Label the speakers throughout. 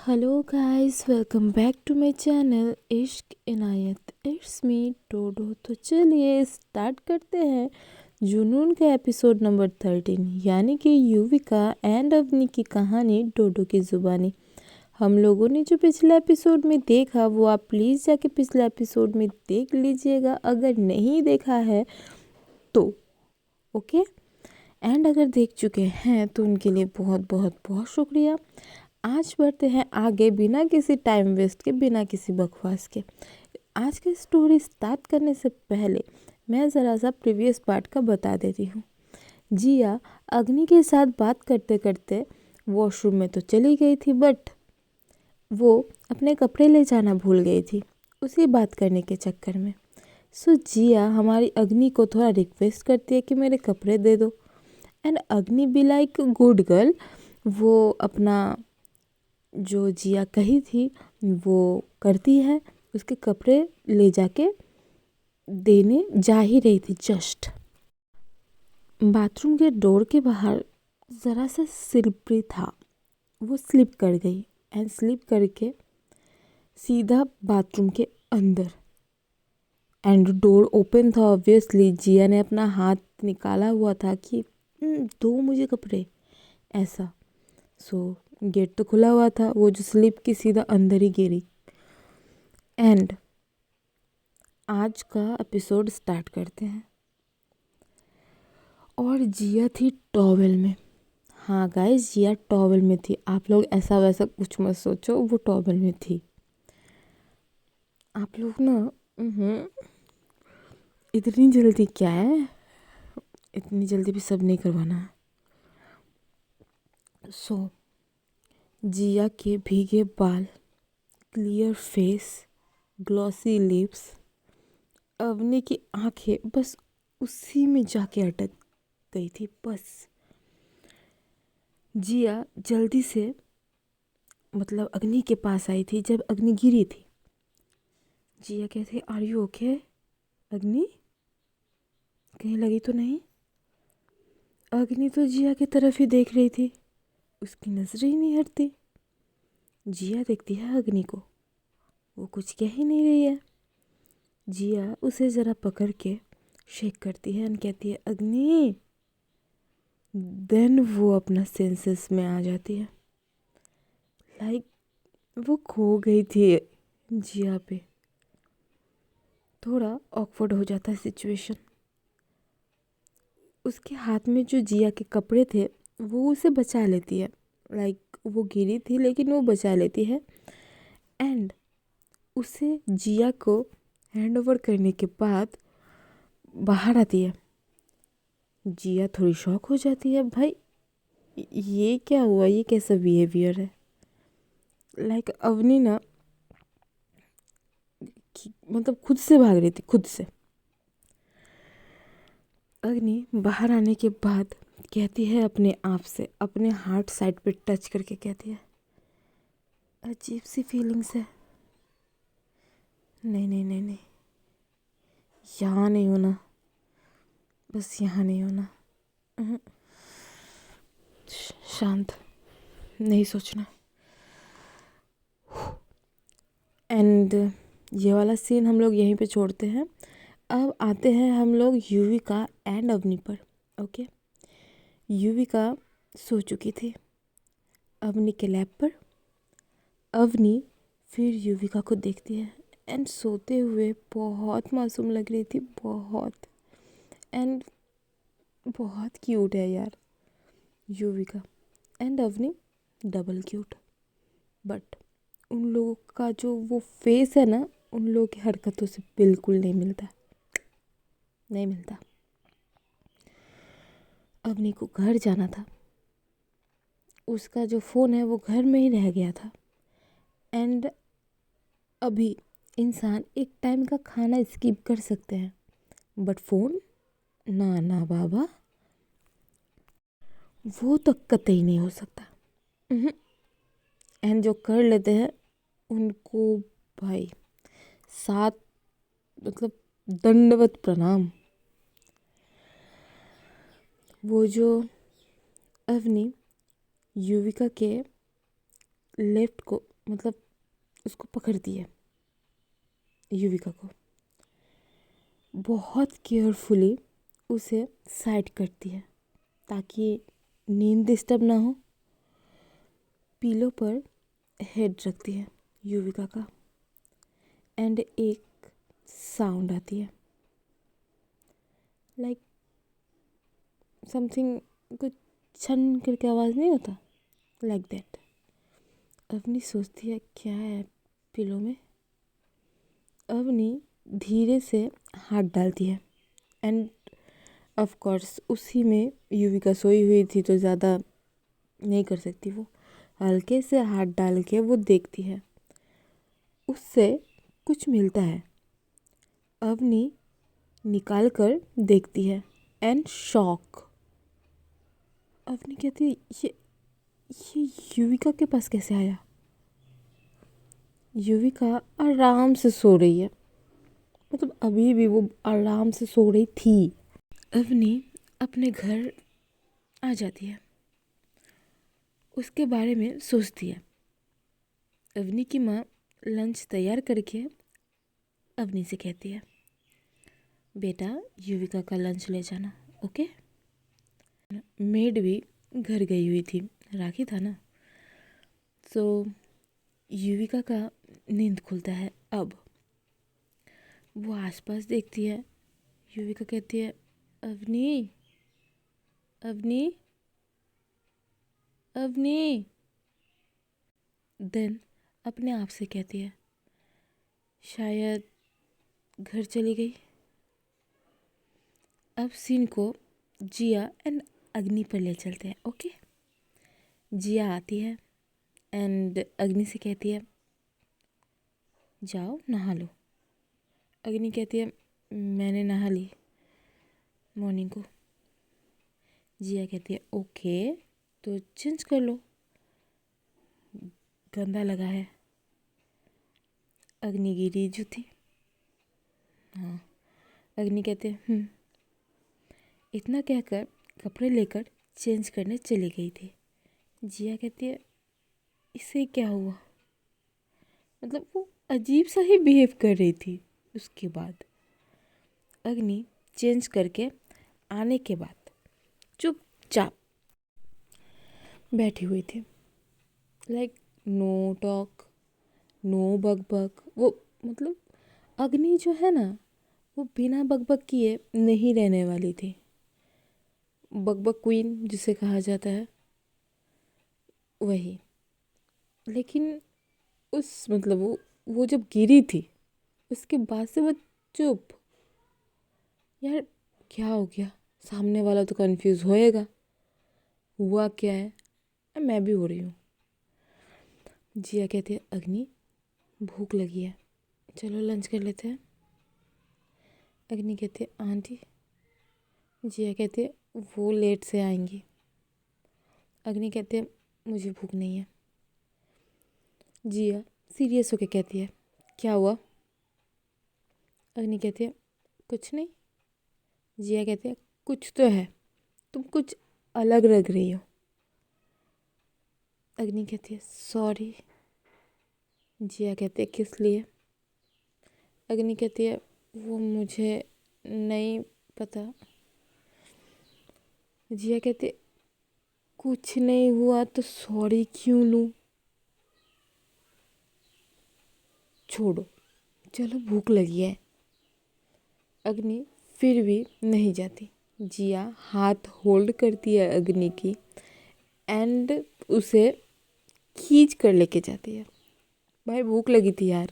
Speaker 1: Hello guys, welcome back to my channel Ishq Inayat. It's me डोडो। तो चलिए start करते हैं जुनून का एपिसोड नंबर 13, यानी कि युविका एंड अवनी की कहानी डोडो की ज़ुबानी। हम लोगों ने जो पिछले एपिसोड में देखा वो आप प्लीज़ जाके पिछले एपिसोड में देख लीजिएगा, अगर नहीं देखा है तो ओके। एंड अगर देख चुके हैं तो उनके लिए बहुत बहुत बहुत शुक्रिया। आज बढ़ते हैं आगे बिना किसी टाइम वेस्ट के, बिना किसी बकवास के। आज की स्टोरी स्टार्ट करने से पहले मैं ज़रा सा प्रीवियस पार्ट का बता देती हूँ। जिया अग्नि के साथ बात करते करते वॉशरूम में तो चली गई थी, बट वो अपने कपड़े ले जाना भूल गई थी उसी बात करने के चक्कर में। सो जिया हमारी अग्नि को थोड़ा रिक्वेस्ट करती है कि मेरे कपड़े दे दो। एंड अग्नि बी लाइक गुड गर्ल, वो अपना जो जिया कही थी वो करती है, उसके कपड़े ले जाके देने जा ही रही थी। जस्ट बाथरूम के डोर के बाहर ज़रा सा स्लिपरी था, वो स्लिप कर गई एंड स्लिप करके सीधा बाथरूम के अंदर। एंड डोर ओपन था, ऑब्वियसली जिया ने अपना हाथ निकाला हुआ था कि दो मुझे कपड़े, ऐसा। सो गेट तो खुला हुआ था, वो जो स्लिप की सीधा अंदर ही गिरी। एंड आज का एपिसोड स्टार्ट करते हैं। और जिया थी टॉवेल में। हाँ गाइस, जिया टॉवेल में थी। आप लोग ऐसा वैसा कुछ मत सोचो, वो टॉवेल में थी। आप लोग ना इतनी जल्दी क्या है, इतनी जल्दी भी सब नहीं करवाना है। सो जिया के भीगे बाल, clear face, glossy lips, Avni की आंखें बस उसी में जाके अटक गई थी। बस जिया जल्दी से मतलब अग्नि के पास आई थी जब अग्नि गिरी थी। जिया कहती, आर यू ओके अग्नि, कहीं लगी तो नहीं? अग्नि तो जिया की तरफ ही देख रही थी, उसकी नजरें ही नहीं हटती। जिया देखती है अग्नि को, वो कुछ कह ही नहीं रही है। जिया उसे ज़रा पकड़ के शेक करती है और कहती है अग्नि। देन वो अपना सेंसेस में आ जाती है, लाइक वो खो गई थी जिया पे। थोड़ा ऑकवर्ड हो जाता है सिचुएशन। उसके हाथ में जो जिया के कपड़े थे वो उसे बचा लेती है, लाइक वो गिरी थी लेकिन वो बचा लेती है। एंड उसे जिया को हैंड ओवर करने के बाद बाहर आती है। जिया थोड़ी शॉक हो जाती है, भाई ये क्या हुआ, ये कैसा बिहेवियर है। लाइक अवनी ना मतलब खुद से भाग रही थी, खुद से। अग्नि बाहर आने के बाद कहती है अपने आप से, अपने हार्ट साइड पे टच करके कहती है अजीब सी फीलिंग्स है। नहीं नहीं नहीं नहीं, यहाँ नहीं होना, बस यहाँ नहीं होना। अहं, शांत, नहीं सोचना। एंड ये वाला सीन हम लोग यहीं पे छोड़ते हैं। अब आते हैं हम लोग युविका एंड अवनी पर। ओके, युविका सो चुकी थी अवनी के लैब पर। अवनी फिर युविका को देखती है एंड सोते हुए बहुत मासूम लग रही थी, बहुत। एंड बहुत क्यूट है यार Yuvika. And Avni double cute. But उन लोगों का जो वो फेस है ना, उन लोगों की हरकतों से बिल्कुल नहीं मिलता, नहीं मिलता। अवनी को घर जाना था, उसका जो फ़ोन है वो घर में ही रह गया था। एंड अभी इंसान एक टाइम का खाना स्किप कर सकते हैं, बट फ़ोन ना ना बाबा, वो तो कतई नहीं हो सकता। एंड जो कर लेते हैं उनको भाई साथ मतलब दंडवत प्रणाम। वो जो अवनी युविका के लेफ्ट को मतलब उसको पकड़ती है, युविका को, बहुत केयरफुली उसे साइड करती है ताकि नींद डिस्टर्ब ना हो। पिलो पर हेड रखती है युविका का एंड एक साउंड आती है, लाइक समथिंग, कुछ छन करके आवाज़ नहीं होता, लाइक दैट। अवनी सोचती है क्या है पिलो में। अवनी धीरे से हाथ डालती है एंड ऑफ कोर्स उसी में युविका सोई हुई थी तो ज़्यादा नहीं कर सकती वो। हल्के से हाथ डाल के वो देखती है, उससे कुछ मिलता है। अवनी निकाल कर देखती है एंड शॉक। अवनी कहती है ये युविका के पास कैसे आया। युविका आराम से सो रही है, मतलब अभी भी वो आराम से सो रही थी। अवनी अपने घर आ जाती है, उसके बारे में सोचती है। अवनी की माँ लंच तैयार करके अवनी से कहती है, बेटा युविका का लंच ले जाना, ओके। मेड भी घर गई हुई थी, राखी था ना। सो युविका का नींद खुलता है। अब वो आसपास देखती है। युविका कहती है, अवनी अवनी अवनी। देन अपने आप से कहती है, शायद घर चली गई। अब सीन को जिया एंड अग्नि पर ले चलते हैं, ओके। जिया आती है एंड अग्नि से कहती है, जाओ नहा लो। अग्नि कहती है, मैंने नहा ली मॉर्निंग को। जिया कहती है, ओके तो चेंज कर लो, गंदा लगा है। अग्नि गिरी जूती। हाँ, अग्नि कहते हैं इतना कहकर कपड़े लेकर चेंज करने चली गई थी। जिया कहती है, इससे क्या हुआ, मतलब वो अजीब सा ही बिहेव कर रही थी। उसके बाद अग्नि चेंज करके आने के बाद चुपचाप बैठी हुई थी, लाइक नो टॉक नो बक बक। वो मतलब अग्नि जो है ना, वो बिना बकबक किए नहीं रहने वाली थी। बकबक क्वीन जिसे कहा जाता है वही। लेकिन उस मतलब वो जब गिरी थी उसके बाद से वो चुप। यार क्या हो गया, सामने वाला तो कंफ्यूज होएगा, हुआ क्या है। मैं भी हो रही हूँ। जिया कहती है, अग्नि भूख लगी है, चलो लंच कर लेते हैं। अग्नि कहती है, आंटी। जिया कहती है, वो लेट से आएंगी। अग्नि कहती है, मुझे भूख नहीं है। जिया सीरियस होके कहती है, क्या हुआ। अग्नि कहती है, कुछ नहीं। जिया कहती है, कुछ तो है, तुम कुछ अलग लग रही हो। अग्नि कहती है, सॉरी। जिया कहती है, किस लिए। अग्नि कहती है, वो मुझे नहीं पता। जिया कहती है, कुछ नहीं हुआ तो सॉरी क्यों लूँ, छोड़ो, चलो भूख लगी है। अग्नि फिर भी नहीं जाती। जिया हाथ होल्ड करती है अग्नि की एंड उसे खींच कर लेके जाती है। भाई भूख लगी थी यार।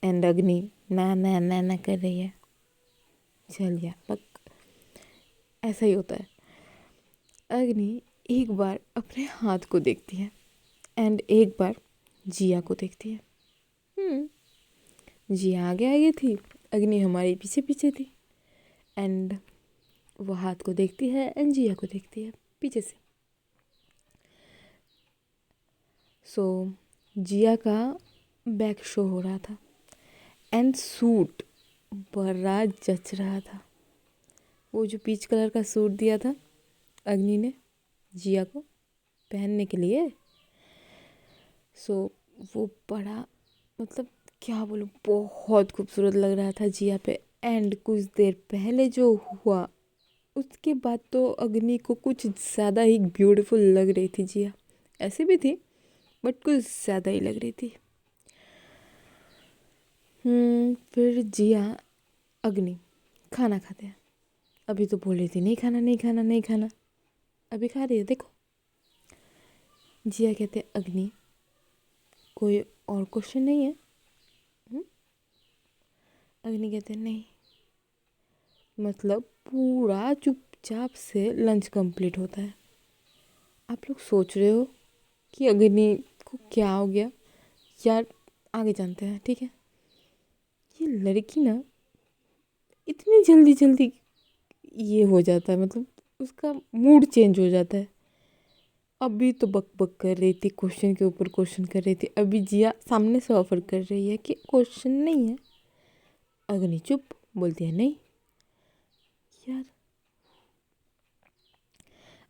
Speaker 1: एंड अग्नि ना ना ना ना कर रही है। चल यार पक, ऐसा ही होता है। अग्नि एक बार अपने हाथ को देखती है एंड एक बार जिया को देखती है। जिया आगे आगे थी, अग्नि हमारे पीछे पीछे थी। एंड वो हाथ को देखती है एंड जिया को देखती है पीछे से। सो जिया का बैक शो हो रहा था एंड सूट बड़ा जच रहा था। वो जो पीच कलर का सूट दिया था अग्नि ने जिया को पहनने के लिए, वो बड़ा, मतलब क्या बोलूँ, बहुत खूबसूरत लग रहा था जिया पे। एंड कुछ देर पहले जो हुआ उसके बाद तो अग्नि को कुछ ज़्यादा ही ब्यूटीफुल लग रही थी जिया। ऐसे भी थी बट कुछ ज़्यादा ही लग रही थी। फिर जिया अग्नि खाना खाते हैं। अभी तो बोल रही थी नहीं खाना नहीं खाना नहीं खाना, अभी खा रही है देखो। जिया कहते अग्नि कोई और क्वेश्चन नहीं है? अग्नि कहते नहीं। मतलब पूरा चुपचाप से लंच कंप्लीट होता है। आप लोग सोच रहे हो कि अग्नि को क्या हो गया यार, आगे जानते हैं ठीक है। ये लड़की ना इतनी जल्दी जल्दी ये हो जाता है, मतलब उसका मूड चेंज हो जाता है। अभी तो बक बक कर रही थी, क्वेश्चन के ऊपर क्वेश्चन कर रही थी। अभी जिया सामने से ऑफर कर रही है कि क्वेश्चन नहीं है। अग्नि चुप, बोलती है नहीं। यार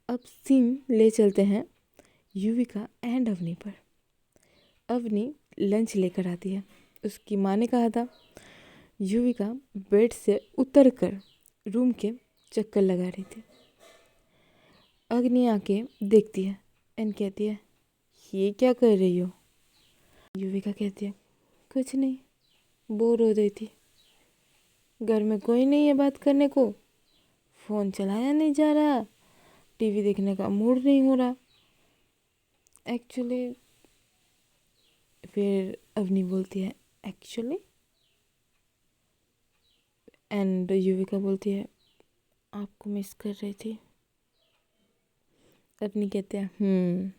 Speaker 1: अब सीन ले चलते हैं युविका एंड अवनी पर। अवनी लंच लेकर आती है। उसकी माँ ने कहा था युविका बेड से उतरकर रूम के चक्कर लगा रही थी। अग्नि आके देखती है एंड कहती है ये क्या कर रही हो? युविका कहती है कुछ नहीं, बोर हो रही थी, घर में कोई नहीं है बात करने को, फ़ोन चलाया नहीं जा रहा, टीवी देखने का मूड नहीं हो रहा एक्चुअली। फिर अवनी बोलती है एक्चुअली, एंड युविका बोलती है आपको मिस कर रही थी। अवनी कहते हैं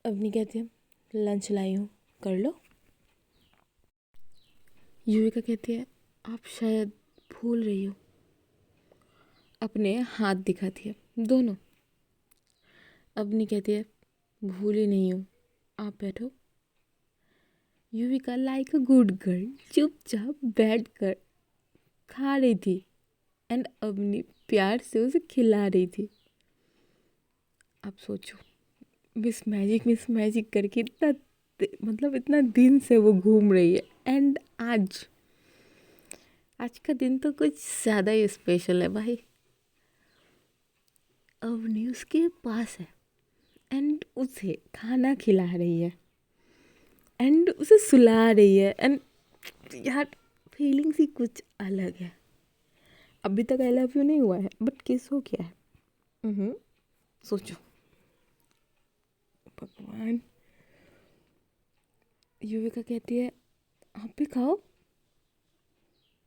Speaker 1: अवनी कहती है लंच लाई हूँ, कर लो। युविका कहती है आप शायद भूल रही हो। अपने हाथ दिखाती है दोनों। अवनी कहती है भूल ही नहीं हूँ, आप बैठो। Yuvika like a good girl चुपचाप बैठ कर खा रही थी एंड अवनी प्यार से उसे खिला रही थी। आप सोचो, मिस मैजिक करके मतलब इतना दिन से वो घूम रही है एंड आज का दिन तो कुछ ज़्यादा ही स्पेशल है भाई। अवनी उसके पास है एंड उसे खाना खिला रही है एंड उसे सुला रही है एंड यार फीलिंग्स ही कुछ अलग है। अभी तक आई लव यू नहीं हुआ है बट किस हो गया है। सोचो भगवान। युविका कहती है आप भी खाओ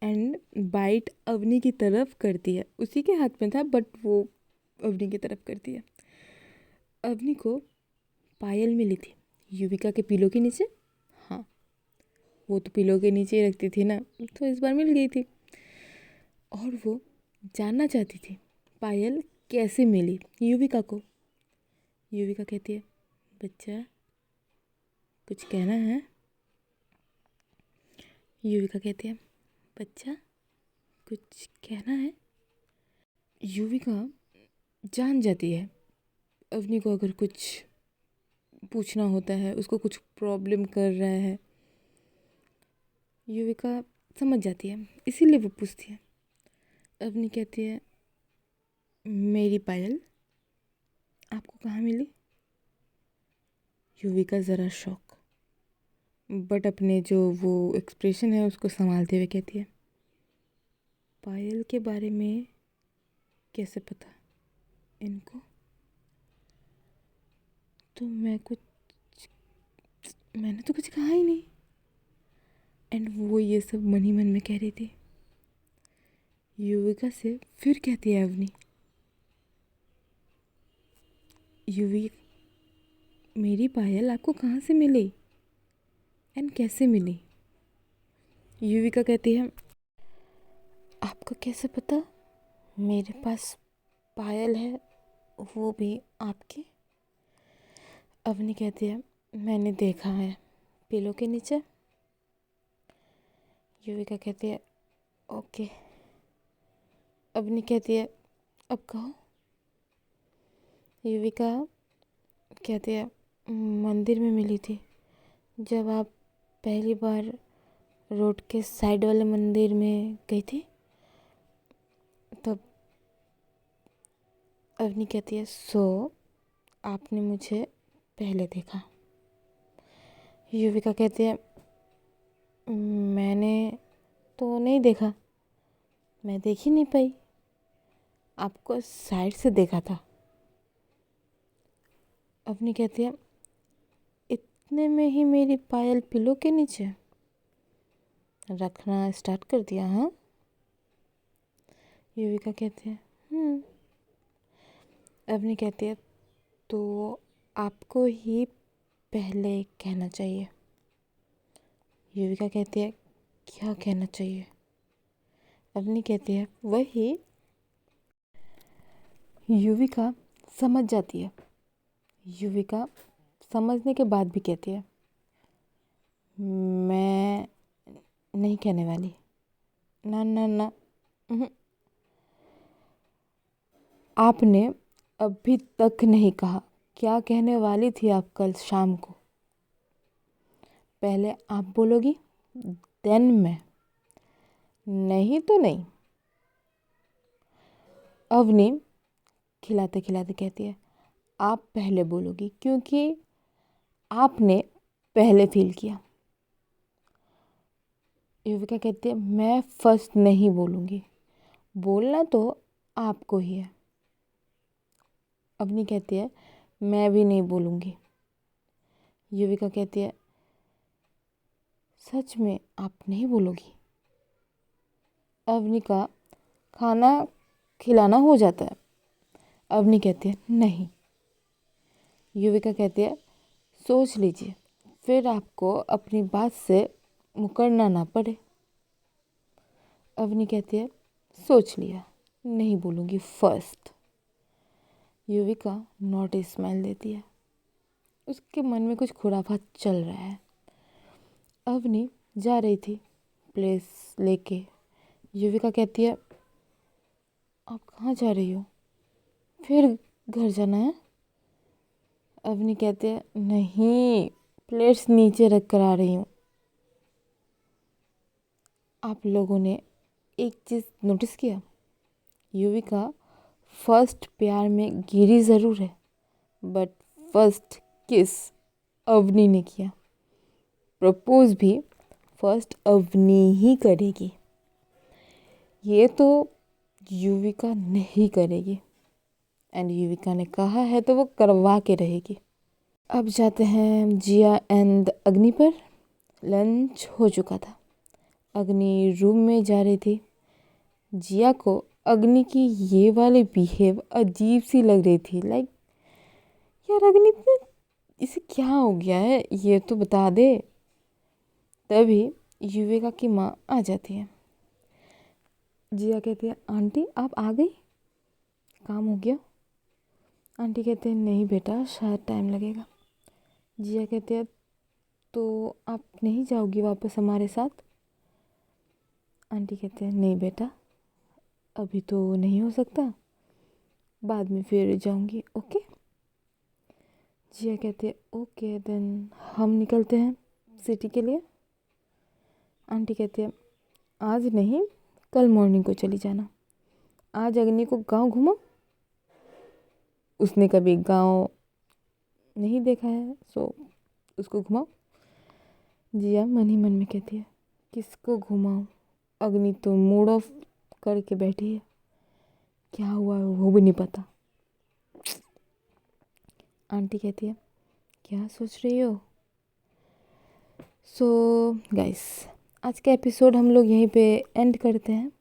Speaker 1: एंड बाइट अवनी की तरफ करती है। उसी के हाथ में था बट वो अवनी की तरफ करती है। अवनी को पायल मिली थी युविका के पिलो के नीचे। हाँ, वो तो पिलो के नीचे ही रखती थी ना, तो इस बार मिल गई थी। और वो जानना चाहती थी पायल कैसे मिली युविका को। युविका कहती है बच्चा कुछ कहना है? युविका कहती है बच्चा कुछ कहना है? युविका जान जाती है अवनी को अगर कुछ पूछना होता है, उसको कुछ प्रॉब्लम कर रहा है, युविका समझ जाती है, इसीलिए वो पूछती है। अवनी कहती है मेरी पायल आपको कहाँ मिली? युविका ज़रा शॉक, बट अपने जो वो एक्सप्रेशन है उसको संभालते हुए कहती है पायल के बारे में कैसे पता इनको? तो मैंने तो कुछ कहा ही नहीं। एंड वो ये सब मन ही मन में कह रही थी। युविका से फिर कहती है अवनी मेरी पायल आपको कहाँ से मिली एंड कैसे मिली? युविका कहती है आपको कैसे पता मेरे पास पायल है, वो भी आपकी? अवनी कहती है मैंने देखा है पिलो के नीचे। युविका कहती है ओके। अवनी कहती है अब कहो। युविका कहती है मंदिर में मिली थी। जब आप पहली बार रोड के साइड वाले मंदिर में गई थी, तब अवनी कहती है, सो आपने मुझे पहले देखा। युविका कहती है, मैंने तो नहीं देखा, मैं देख ही नहीं पाई, आपको साइड से देखा था। अवनी कहती है, इतने में ही मेरी पायल पिलो के नीचे रखना स्टार्ट कर दिया, हाँ? युविका कहती है, अवनी कहती है, तो आपको ही पहले कहना चाहिए। युविका कहती है, क्या कहना चाहिए? अवनी कहती है, वही। युविका समझ जाती है। युविका समझने के बाद भी कहती है, मैं नहीं कहने वाली, ना ना ना। आपने अभी तक नहीं कहा क्या कहने वाली थी आप कल शाम को। पहले आप बोलोगी, देन मैं, नहीं तो नहीं। अवनी खिलाते खिलाते कहती है, आप पहले बोलोगी क्योंकि आपने पहले फील किया। युविका कहती है, मैं फर्स्ट नहीं बोलूँगी, बोलना तो आपको ही है। अवनी कहती है, मैं भी नहीं बोलूँगी। युविका कहती है, सच में आप नहीं बोलोगी? अवनी का खाना खिलाना हो जाता है। अवनी कहती है, नहीं। युविका कहती है, सोच लीजिए, फिर आपको अपनी बात से मुकरना ना पड़े। अवनी कहती है, सोच लिया, नहीं बोलूँगी फर्स्ट। युविका नॉटी स्माइल देती है। उसके मन में कुछ खुराफात चल रहा है। अवनी जा रही थी प्लेस लेके। युविका कहती है, आप कहाँ जा रही हो? फिर घर जाना है? अवनी कहती है, नहीं, प्लेट्स नीचे रख कर आ रही हूँ। आप लोगों ने एक चीज़ नोटिस किया? युविका फर्स्ट प्यार में गिरी ज़रूर है, बट फर्स्ट किस अवनी ने किया। प्रपोज भी फर्स्ट अवनी ही करेगी। ये तो युविका नहीं करेगी, एंड युविका ने कहा है तो वो करवा के रहेगी। अब जाते हैं जिया एंड अग्नि पर। लंच हो चुका था। अग्नि रूम में जा रही थी। जिया को अग्नि की ये वाली बिहेव अजीब सी लग रही थी। लाइक, यार अग्नि इसे क्या हो गया है, ये तो बता दे। तभी युविका की माँ आ जाती है। जिया कहती है, आंटी आप आ गई, काम हो गया? आंटी कहते हैं, नहीं बेटा, शायद टाइम लगेगा। जिया कहती है, तो आप नहीं जाओगी वापस हमारे साथ? आंटी कहते हैं, नहीं बेटा, अभी तो नहीं हो सकता, बाद में फिर जाऊंगी, ओके? जिया कहते हैं, ओके देन हम निकलते हैं सिटी के लिए। आंटी कहती है, आज नहीं, कल मॉर्निंग को चली जाना। आज अग्नि को गांव घुमाओ, उसने कभी गांव नहीं देखा है, सो उसको घुमाओ। जिया मन ही मन में कहती है, किसको घुमाऊं? अग्नि तो मूड ऑफ करके बैठी है, क्या हुआ वो भी नहीं पता। आंटी कहती है, क्या सोच रही हो? सो गाइस, आज का एपिसोड हम लोग यहीं पे एंड करते हैं।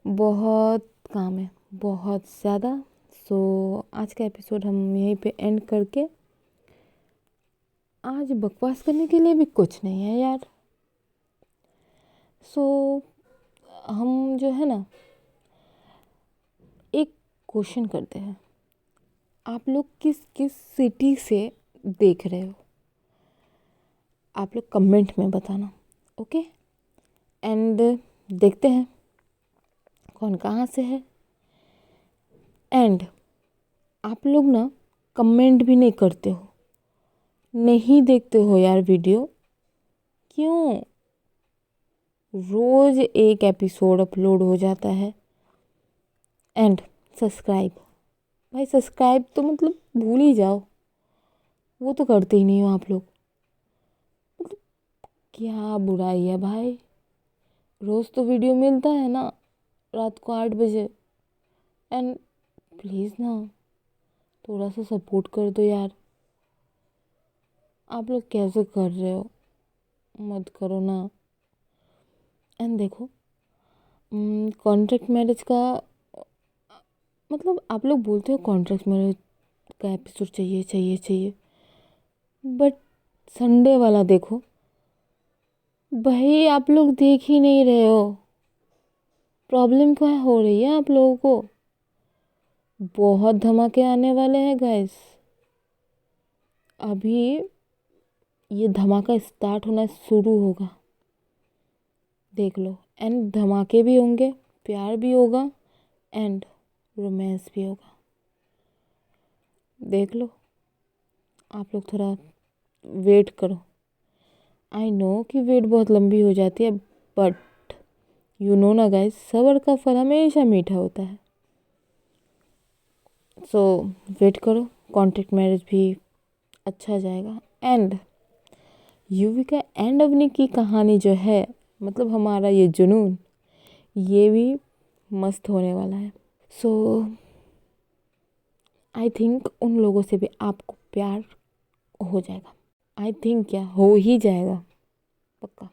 Speaker 1: बहुत काम है, बहुत ज़्यादा। सो आज का एपिसोड हम यहीं पे एंड करके, आज बकवास करने के लिए भी कुछ नहीं है यार। सो हम जो है ना, एक क्वेश्चन करते हैं। आप लोग किस किस सिटी से देख रहे हो? आप लोग कमेंट में बताना, ओके? एंड देखते हैं कौन कहाँ से है। एंड आप लोग ना कमेंट भी नहीं करते हो, नहीं देखते हो यार वीडियो? क्यों? रोज एक एपिसोड अपलोड हो जाता है। एंड सब्सक्राइब, भाई सब्सक्राइब तो मतलब भूल ही जाओ, वो तो करते ही नहीं हो आप लोग। मतलब क्या बुराई है भाई, रोज़ तो वीडियो मिलता है ना, रात को 8 बजे। एंड प्लीज़ ना, थोड़ा सा सपोर्ट कर दो यार। आप लोग कैसे कर रहे हो, मत करो ना। एंड देखो, कॉन्ट्रैक्ट मैरिज का मतलब आप लोग बोलते हो कॉन्ट्रैक्ट मैरिज का एपिसोड चाहिए चाहिए चाहिए, बट संडे वाला देखो भाई। आप लोग देख ही नहीं रहे हो, प्रॉब्लम क्या हो रही है आप लोगों को? बहुत धमाके आने वाले हैं गाइस। अभी ये धमाका स्टार्ट होना शुरू होगा, देख लो। एंड धमाके भी होंगे, प्यार भी होगा, एंड रोमांस भी होगा, देख लो। आप लोग थोड़ा वेट करो। आई नो कि वेट बहुत लंबी हो जाती है, बट यू नो ना गाइस, सब्र का फल हमेशा मीठा होता है। सो वेट करो, कॉन्ट्रैक्ट मैरिज भी अच्छा जाएगा। एंड युविका एंड अवनी की कहानी जो है, मतलब हमारा ये जुनून, ये भी मस्त होने वाला है। सो आई थिंक उन लोगों से भी आपको प्यार हो जाएगा। आई थिंक क्या हो ही जाएगा, पक्का।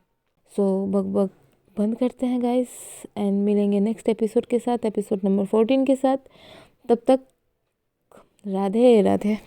Speaker 1: सो बक बंद करते हैं गाइस, एंड मिलेंगे नेक्स्ट एपिसोड के साथ, एपिसोड नंबर 14 के साथ। तब तक राधे राधे।